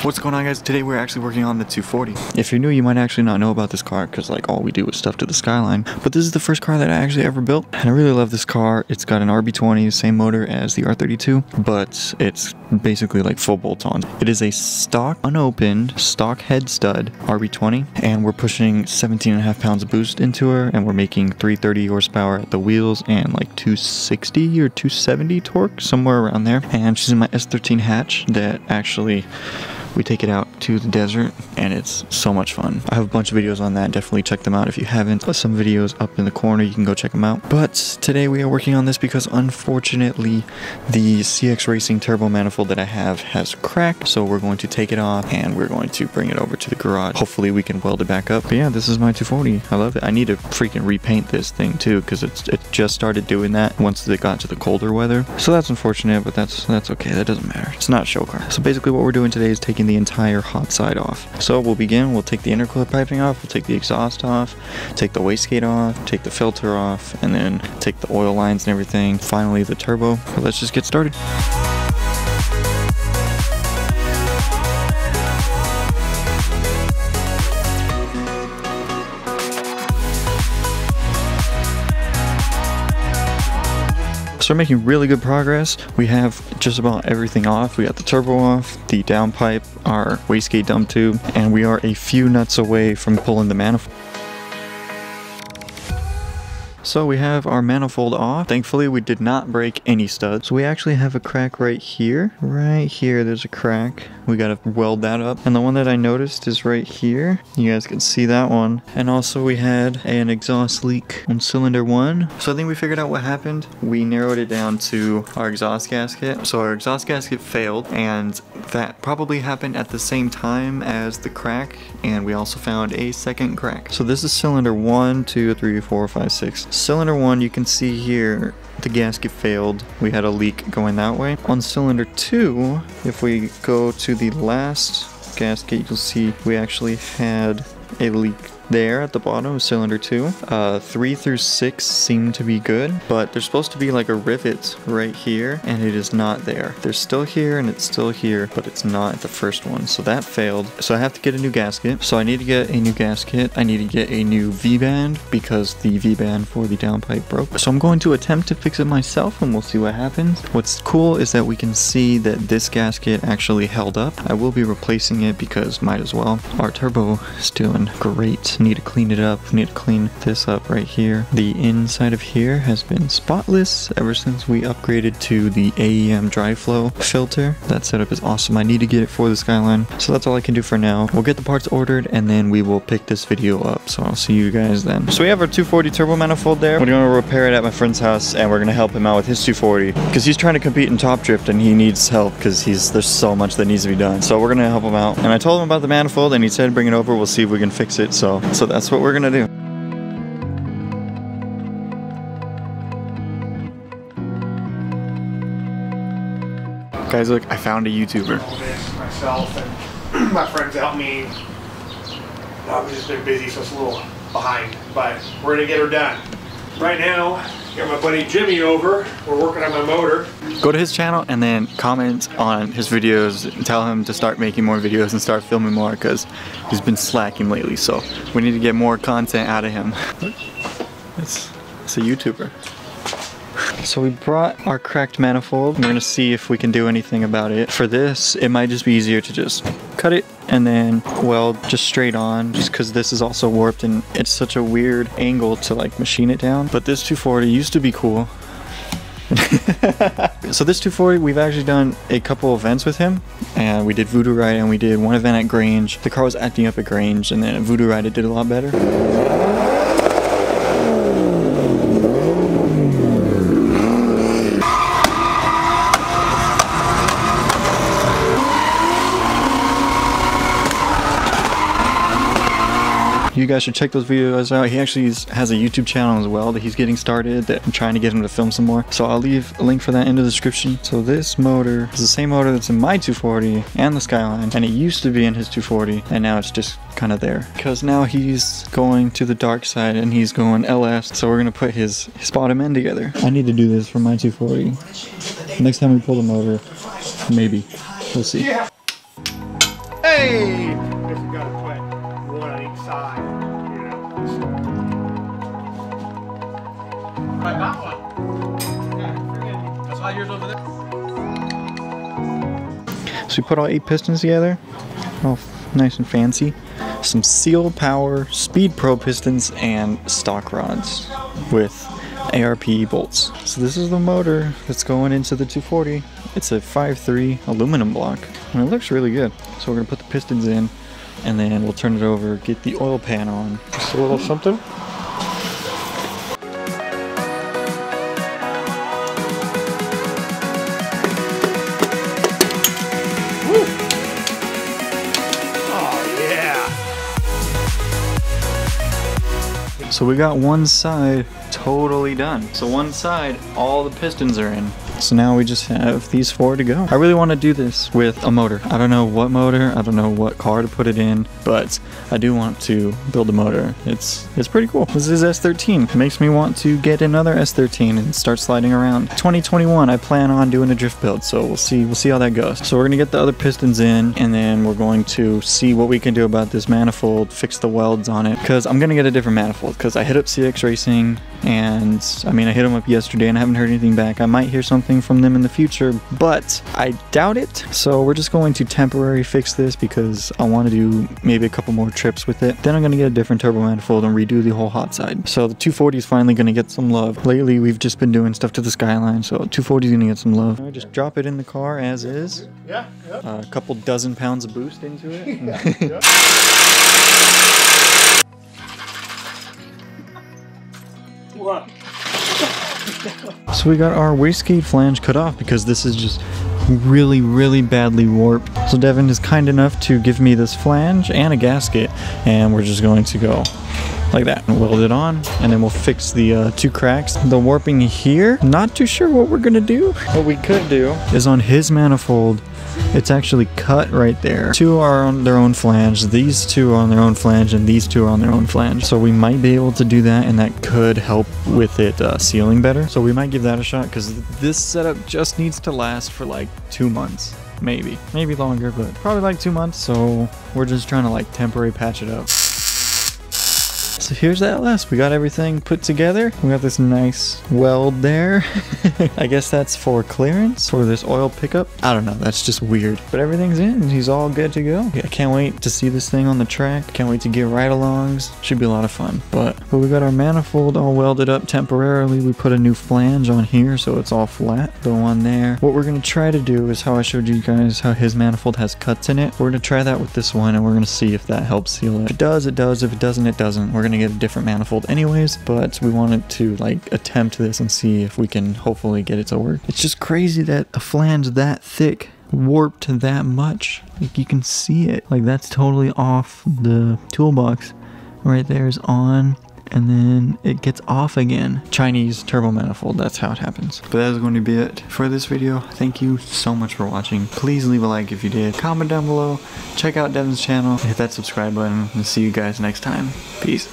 What's going on, guys? Today we're actually working on the 240. If you're new, you might actually not know about this car because like all we do is stuff to the Skyline. But this is the first car that I actually ever built, and I really love this car. It's got an RB20, same motor as the R32, but it's basically like full bolt-on. It is a stock, unopened, stock head stud RB20, and we're pushing 17.5 pounds of boost into her, and we're making 330 horsepower at the wheels and like 260 or 270 torque, somewhere around there. And she's in my S13 hatch that actually we take it out to the desert, and it's so much fun. I have a bunch of videos on that. Definitely check them out if you haven't. Some videos up in the corner, you can go check them out. But today we are working on this because unfortunately the CX Racing turbo manifold that I have has cracked. So we're going to take it off and we're going to bring it over to the garage. Hopefully we can weld it back up. But yeah, this is my 240. I love it. I need to freaking repaint this thing too because it just started doing that once it got to the colder weather. So that's unfortunate, but that's okay. That doesn't matter. It's not a show car. So basically what we're doing today is taking the entire hot side off. So we'll begin, we'll take the intercooler piping off, we'll take the exhaust off, take the wastegate off, take the filter off, and then take the oil lines and everything. Finally the turbo. But let's just get started. So we're making really good progress. We have just about everything off. We got the turbo off, the downpipe, our wastegate dump tube, and we are a few nuts away from pulling the manifold. So we have our manifold off. Thankfully we did not break any studs. So we actually have a crack right here. Right here there's a crack. We gotta weld that up. And the one that I noticed is right here. You guys can see that one. And also we had an exhaust leak on cylinder 1. So I think we figured out what happened. We narrowed it down to our exhaust gasket. So our exhaust gasket failed, and that probably happened at the same time as the crack. And we also found a second crack. So this is cylinder 1, 2, 3, 4, 5, 6. Cylinder 1, you can see here the gasket failed. We had a leak going that way. On cylinder 2, if we go to the last gasket, you'll see we actually had a leak there at the bottom of cylinder 2. 3 through 6 seem to be good, but there's supposed to be like a rivet right here, and it is not there. They're still here and it's still here, but it's not at the first one. So that failed. So I have to get a new gasket. So I need to get a new gasket. I need to get a new V-band because the V-band for the downpipe broke. So I'm going to attempt to fix it myself and we'll see what happens. What's cool is that we can see that this gasket actually held up. I will be replacing it because might as well. Our turbo is doing great. Need to clean it up. Need to clean this up right here. The inside of here has been spotless ever since we upgraded to the AEM dry flow filter. That setup is awesome. I need to get it for the Skyline. So that's all I can do for now. We'll get the parts ordered and then we will pick this video up. So I'll see you guys then. So we have our 240 turbo manifold there. We're going to repair it at my friend's house and we're going to help him out with his 240 because he's trying to compete in Top Drift and he needs help because there's so much that needs to be done. So we're going to help him out. And I told him about the manifold and he said bring it over. We'll see if we can fix it. So that's what we're gonna do. Guys, look, I found a YouTuber. Myself and my friends helped me. I've just been busy, so it's a little behind, but we're gonna get her done. Right now, got my buddy Jimmy over. We're working on my motor. Go to his channel and then comment on his videos and tell him to start making more videos and start filming more because he's been slacking lately. So we need to get more content out of him. It's a YouTuber. So we brought our cracked manifold. We're gonna see if we can do anything about it. For this, it might just be easier to just cut it and then weld just straight on, just because this is also warped and it's such a weird angle to like machine it down. But this 240 used to be cool. So this 240, we've actually done a couple events with him, and we did Voodoo Ride and we did one event at Grange. The car was acting up at Grange, and then at Voodoo Ride it did a lot better. You guys should check those videos out. He actually has a YouTube channel as well that he's getting started that I'm trying to get him to film some more. So I'll leave a link for that in the description. So this motor is the same motor that's in my 240 and the Skyline, and it used to be in his 240, and now it's just kind of there. Because now he's going to the dark side and he's going LS, so we're gonna put his bottom end together. I need to do this for my 240. Next time we pull the motor, maybe. We'll see. Yeah. Hey! Guess we gotta put one on each side, you know. I got one. Yeah, friggin'. That's all yours over there. So we put all 8 pistons together, all nice and fancy. Some Seal Power Speed Pro pistons and stock rods with ARP bolts. So this is the motor that's going into the 240. It's a 5.3 aluminum block and it looks really good. So we're gonna put the pistons in and then we'll turn it over, get the oil pan on. Just a little something. So we got one side totally done. So one side, all the pistons are in. So now we just have these 4 to go. I really want to do this with a motor. I don't know what motor, I don't know what car to put it in, but I do want to build a motor. It's pretty cool. This is S13. It makes me want to get another S13 and start sliding around. 2021, I plan on doing a drift build, so we'll see how that goes. So we're gonna get the other pistons in, and then we're going to see what we can do about this manifold, fix the welds on it, because I'm gonna get a different manifold, because I hit up CX Racing, and I mean, I hit them up yesterday and I haven't heard anything back. I might hear something from them in the future, but I doubt it. So we're just going to temporarily fix this because I want to do maybe a couple more trips with it. Then I'm going to get a different turbo manifold and redo the whole hot side. So the 240 is finally going to get some love. Lately, we've just been doing stuff to the Skyline, so 240 is going to get some love. I just drop it in the car as is. Yeah. A couple dozen pounds of boost into it. Yeah. What? So we got our wastegate flange cut off because this is just really badly warped. So Devyn is kind enough to give me this flange and a gasket, and we're just going to go like that and weld it on, and then we'll fix the 2 cracks. The warping here, not too sure what we're gonna do. What we could do is on his manifold, it's actually cut right there. 2 are on their own flange, these 2 are on their own flange, and these 2 are on their own flange. So we might be able to do that, and that could help with it sealing better. So we might give that a shot, because this setup just needs to last for like 2 months. Maybe longer, but probably like 2 months. So we're just trying to like temporary patch it up. So here's the LS. We got everything put together. We got this nice weld there. I guess that's for clearance for this oil pickup. I don't know. That's just weird. But everything's in. He's all good to go. Yeah, I can't wait to see this thing on the track. Can't wait to get ride-alongs. Should be a lot of fun. But we got our manifold all welded up temporarily. We put a new flange on here so it's all flat. Go on there. What we're going to try to do is how I showed you guys how his manifold has cuts in it. We're going to try that with this one, and we're going to see if that helps seal it. If it does, it does. If it doesn't, it doesn't. We're going to get a different manifold anyways, but we wanted to like attempt this and see if we can hopefully get it to work. It's just crazy that a flange that thick warped that much. Like, you can see it. Like, that's totally off. The toolbox right there is on, and then it gets off again. Chinese turbo manifold, that's how it happens. But that is going to be it for this video. Thank you so much for watching. Please leave a like if you did. Comment down below. Check out Devyn's channel. Hit that subscribe button. And see you guys next time. Peace.